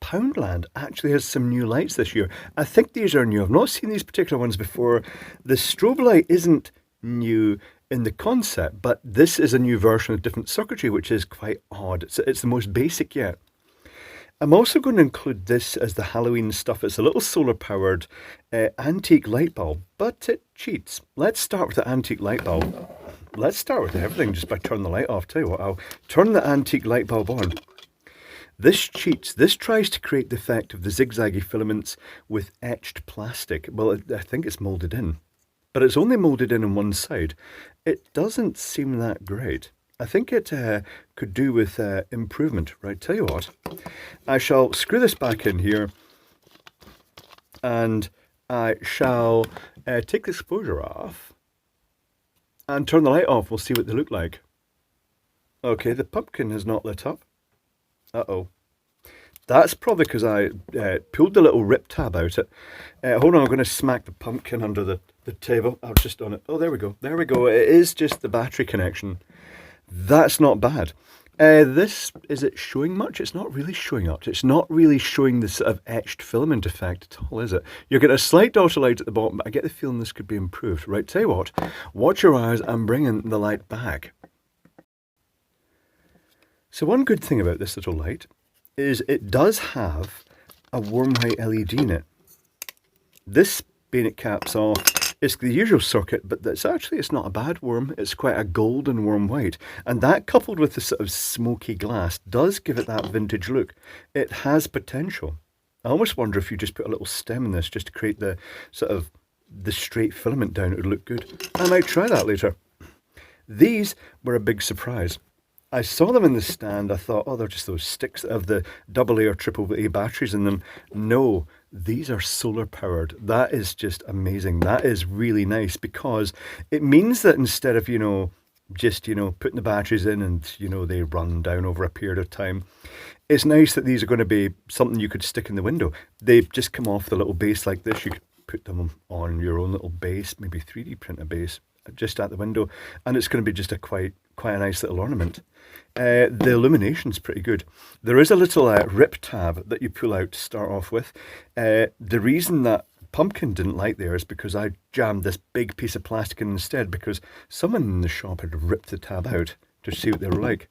Poundland actually has some new lights this year. I think these are new. I've not seen these particular ones before. The strobe light isn't new in the concept, but this is a new version of different circuitry, which is quite odd. It's the most basic yet. I'm also going to include this as the Halloween stuff. It's a little solar-powered antique light bulb, but it cheats. Let's start with the antique light bulb. Let's start with everything just by turning the light off. Tell you what, I'll turn the antique light bulb on. This cheats. This tries to create the effect of the zigzaggy filaments with etched plastic. Well, I think it's moulded in, but it's only moulded in on one side. It doesn't seem that great. I think it could do with improvement. Right, tell you what, I shall screw this back in here and I shall take the exposure off and turn the light off. We'll see what they look like. Okay, the pumpkin has not lit up. Uh-oh. That's probably because I pulled the little rip tab out it. Hold on, I'm going to smack the pumpkin under the table. I've just done it. Oh, there we go. There we go. It is just the battery connection. That's not bad. Is it showing much? It's not really showing up. It's not really showing the sort of etched filament effect at all, is it? You're getting a slight dot of light at the bottom, but I get the feeling this could be improved. Right, tell you what, watch your eyes. I'm bringing the light back. So one good thing about this little light is it does have a warm white LED in it. This bayonet caps off. It's the usual circuit, but it's not a bad warm. It's quite a golden warm white. And that, coupled with the sort of smoky glass, does give it that vintage look. It has potential. I almost wonder if you just put a little stem in this just to create the sort of the straight filament down, it would look good. I might try that later. These were a big surprise. I saw them in the stand. I thought, oh, they're just those sticks that have the AA or AAA batteries in them. No, these are solar powered. That is just amazing. That is really nice because it means that instead of, just, putting the batteries in and, they run down over a period of time, it's nice that these are going to be something you could stick in the window. They just come off the little base like this. You could put them on your own little base, maybe 3D print a base just at the window, and it's going to be just a quite a nice little ornament. The illumination's pretty good. There is a little rip tab that you pull out to start off with. The reason that pumpkin didn't like there is because I jammed this big piece of plastic in instead, because someone in the shop had ripped the tab out to see what they were like.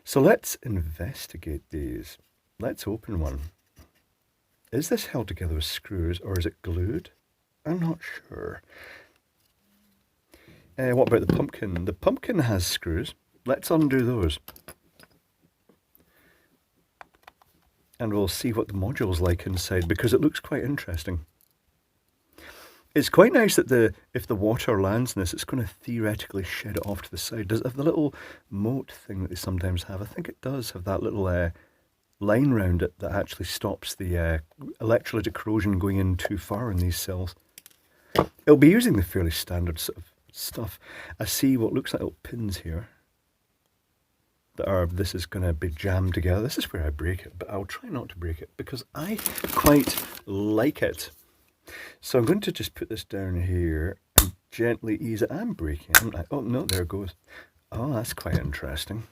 So let's investigate these. Let's open one. Is this held together with screws or is it glued? I'm not sure. What about the pumpkin? The pumpkin has screws. Let's undo those. And we'll see what the module's like inside, because it looks quite interesting. It's quite nice that if the water lands in this, it's going to theoretically shed it off to the side. Does it have the little moat thing that they sometimes have? I think it does have that little line round it that actually stops the electrolytic corrosion going in too far in these cells. It'll be using the fairly standard sort of stuff. I see what looks like little pins here this is going to be jammed together. This is where I break it, but I'll try not to break it because I quite like it. So I'm going to just put this down here and gently ease it. I'm breaking it. Oh no, there it goes. Oh, that's quite interesting.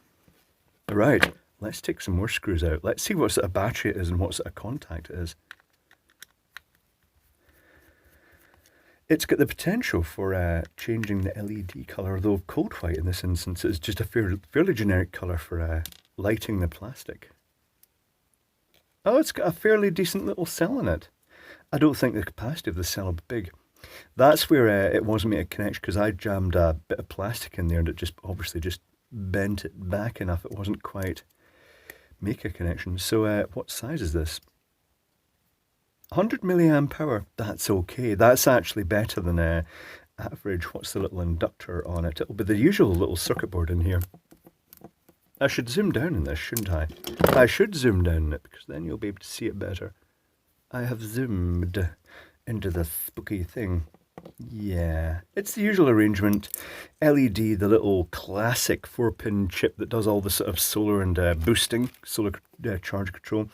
Right, let's take some more screws out. Let's see what sort of battery it is and what sort of contact it is. It's got the potential for changing the LED colour, though cold white in this instance is just a fairly generic colour for lighting the plastic. Oh, it's got a fairly decent little cell in it. I don't think the capacity of the cell will be big. That's where it wasn't made a connection, because I jammed a bit of plastic in there and it just obviously just bent it back enough. It wasn't quite make a connection. So what size is this? 100 milliamp power, that's okay. That's actually better than average. What's the little inductor on it? It'll be the usual little circuit board in here. I should zoom down in this, shouldn't I? I should zoom down in it, because then you'll be able to see it better. I have zoomed into the spooky thing. Yeah, it's the usual arrangement. LED, the little classic 4-pin chip that does all the sort of solar and boosting, solar charge control.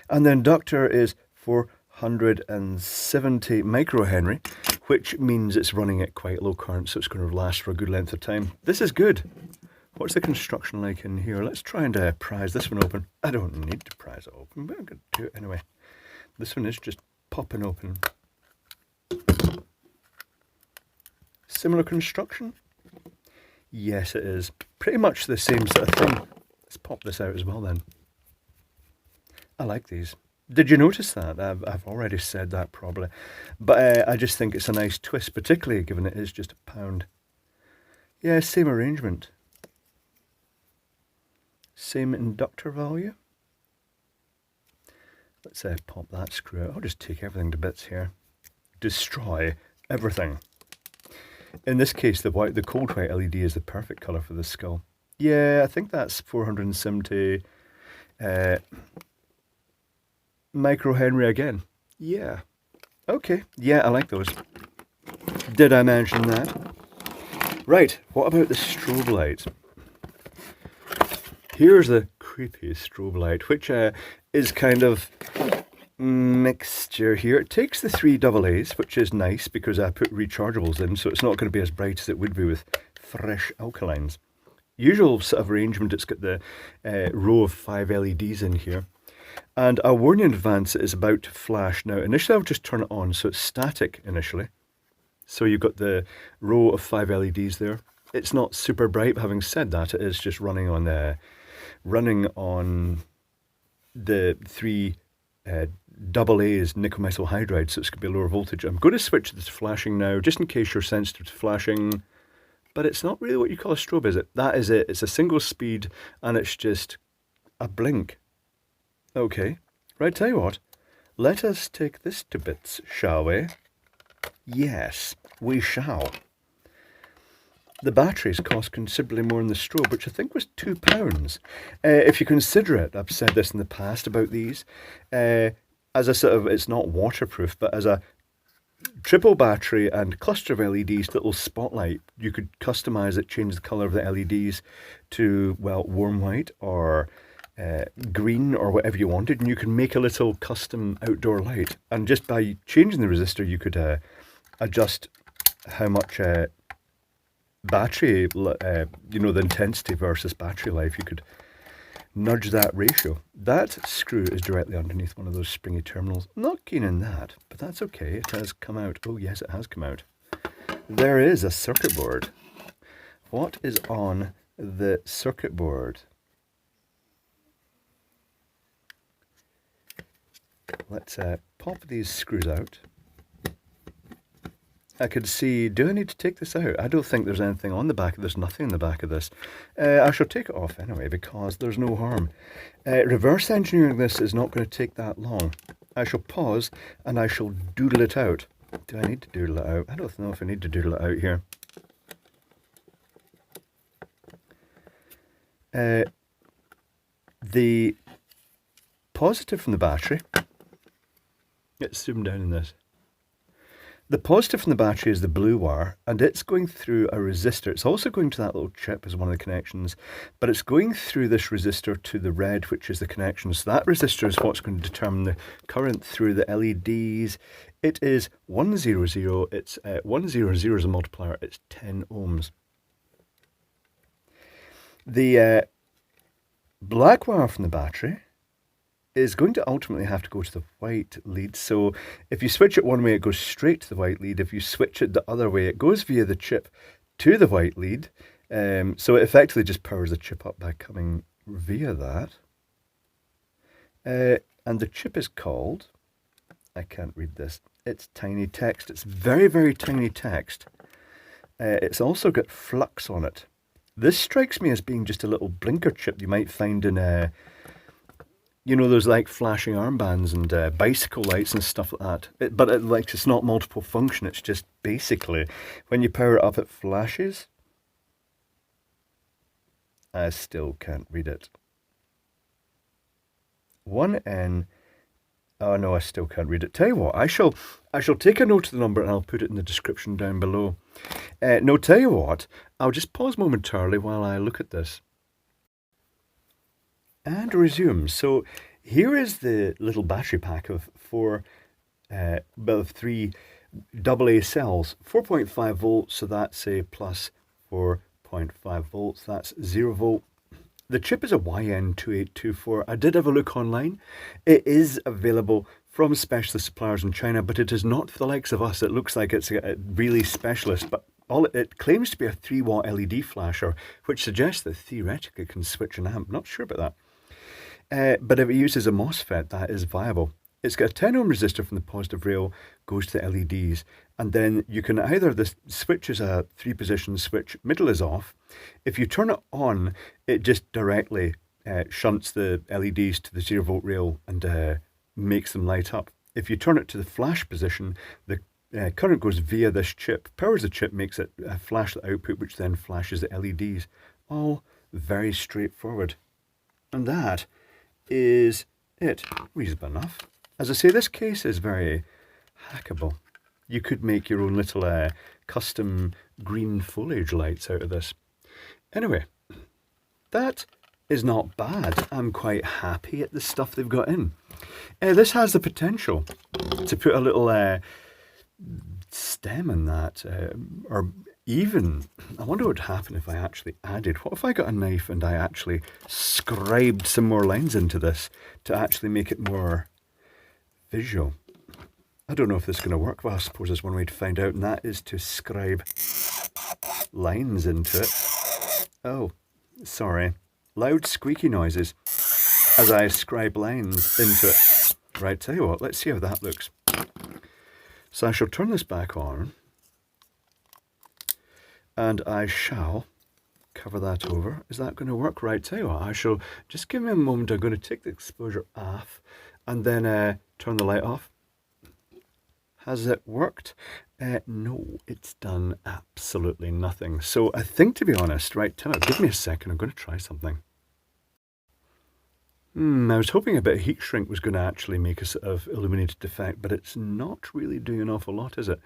And the inductor is 470 microhenry, which means it's running at quite low current, so it's going to last for a good length of time. This is good. What's the construction like in here? Let's try and prise this one open. I don't need to prise it open, but I'm going to do it anyway. This one is just popping open. Similar construction? Yes, it is. Pretty much the same sort of thing. Let's pop this out as well then. I like these. Did you notice that? I've already said that probably. But I just think it's a nice twist, particularly given it is just £1. Yeah, same arrangement. Same inductor value. Let's pop that screw out. I'll just take everything to bits here. Destroy everything. In this case, the cold white LED is the perfect colour for this skull. Yeah, I think that's 470 microhenry again. Yeah. Okay. Yeah, I like those. Did I mention that? Right, what about the strobe light? Here's the creepiest strobe light, which is kind of mixture here. It takes the 3 AA's, which is nice because I put rechargeables in, so it's not going to be as bright as it would be with fresh alkalines. Usual sort of arrangement, it's got the row of 5 LEDs in here. And I'll warn you in advance, it is about to flash. Now, initially I'll just turn it on, so it's static initially. So you've got the row of 5 LEDs there. It's not super bright, but having said that, it is just running on the 3 AA's nickel metal hydride, so it's going to be lower voltage. I'm going to switch this to flashing now, just in case you're sensitive to flashing. But it's not really what you call a strobe, is it? That is it. It's a single speed, and it's just a blink. Okay, right, tell you what. Let us take this to bits, shall we? Yes, we shall. The batteries cost considerably more than the strobe, which I think was £2. If you consider it, I've said this in the past about these, as a sort of, it's not waterproof, but as a triple battery and cluster of LEDs, little spotlight, you could customize it, change the color of the LEDs to, well, warm white or green or whatever you wanted, and you can make a little custom outdoor light. And just by changing the resistor, you could adjust how much battery, the intensity versus battery life. You could nudge that ratio. That screw is directly underneath one of those springy terminals. Not keen on that, but that's okay. It has come out. Oh yes, it has come out. There is a circuit board. What is on the circuit board? Let's pop these screws out. I could see, do I need to take this out? I don't think there's anything on the back. There's nothing in the back of this. I shall take it off anyway because there's no harm. Reverse engineering this is not going to take that long. I shall pause and I shall doodle it out. Do I need to doodle it out? I don't know if I need to doodle it out here. The positive from the battery, let's zoom down in this. The positive from the battery is the blue wire, and it's going through a resistor. It's also going to that little chip as one of the connections, but it's going through this resistor to the red, which is the connection. So that resistor is what's going to determine the current through the LEDs. It is 100. It's 100 is a multiplier. It's 10 ohms. The black wire from the battery is going to ultimately have to go to the white lead. So if you switch it one way, it goes straight to the white lead. If you switch it the other way, it goes via the chip to the white lead. So it effectively just powers the chip up by coming via that. And the chip is called, I can't read this, it's tiny text. It's very, very tiny text. It's also got flux on it. This strikes me as being just a little blinker chip you might find in those like flashing armbands and bicycle lights and stuff like that. But it's not multiple function. It's just basically when you power it up, it flashes. I still can't read it. 1N. Oh no, I still can't read it. Tell you what, I shall take a note of the number and I'll put it in the description down below. No, tell you what, I'll just pause momentarily while I look at this. And resume. So here is the little battery pack of 3 AA cells, 4.5 volts, so that's a plus 4.5 0.5 volts, that's 0 volt. The chip is a YN2824. I did have a look online. It is available from specialist suppliers in China, but it is not for the likes of us. It looks like it's a really specialist, but it claims to be a 3-watt LED flasher, which suggests that theoretically it can switch an amp. Not sure about that. But if it uses a MOSFET, that is viable. It's got a 10 ohm resistor from the positive rail, goes to the LEDs, and then you can either, the switch is a 3-position switch, middle is off. If you turn it on, it just directly shunts the LEDs to the 0 volt rail and makes them light up. If you turn it to the flash position, the current goes via this chip, powers the chip, makes it flash the output, which then flashes the LEDs. All very straightforward. And that is it. Reasonable enough. As I say, this case is very hackable. You could make your own little custom green foliage lights out of this. Anyway, that is not bad. I'm quite happy at the stuff they've got in. This has the potential to put a little stem in that, or even, I wonder what would happen if I actually added, what if I got a knife and I actually scribed some more lines into this to actually make it more visual. I don't know if this is going to work, but I suppose there's one way to find out, and that is to scribe lines into it. Oh, sorry. Loud squeaky noises as I scribe lines into it. Right, tell you what, let's see how that looks. So I shall turn this back on, and I shall cover that over. Is that going to work? Right, tell you what, I shall just give me a moment. I'm going to take the exposure off and then turn the light off. Has it worked? No, it's done absolutely nothing. So I think, to be honest, right, give me a second, I'm going to try something. I was hoping a bit of heat shrink was going to actually make a sort of illuminated effect, but it's not really doing an awful lot, is it?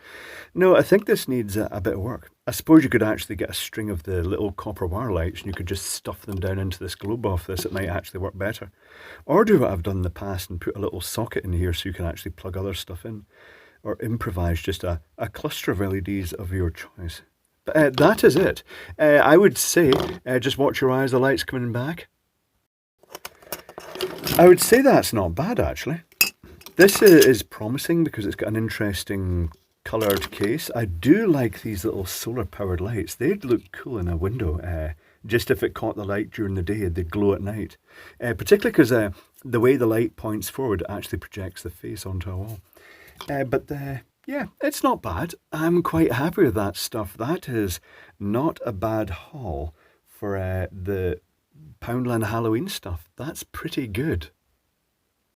No, I think this needs a bit of work. I suppose you could actually get a string of the little copper wire lights and you could just stuff them down into this globe off this. It might actually work better. Or do what I've done in the past and put a little socket in here so you can actually plug other stuff in. Or improvise just a cluster of LEDs of your choice. But that is it. I would say, just watch your eyes, the light's coming back. I would say that's not bad, actually. This is promising because it's got an interesting coloured case. I do like these little solar-powered lights. They'd look cool in a window. Just if it caught the light during the day, they'd glow at night. Particularly because the way the light points forward, it actually projects the face onto a wall. Yeah, it's not bad. I'm quite happy with that stuff. That is not a bad haul for the Poundland Halloween stuff. That's pretty good.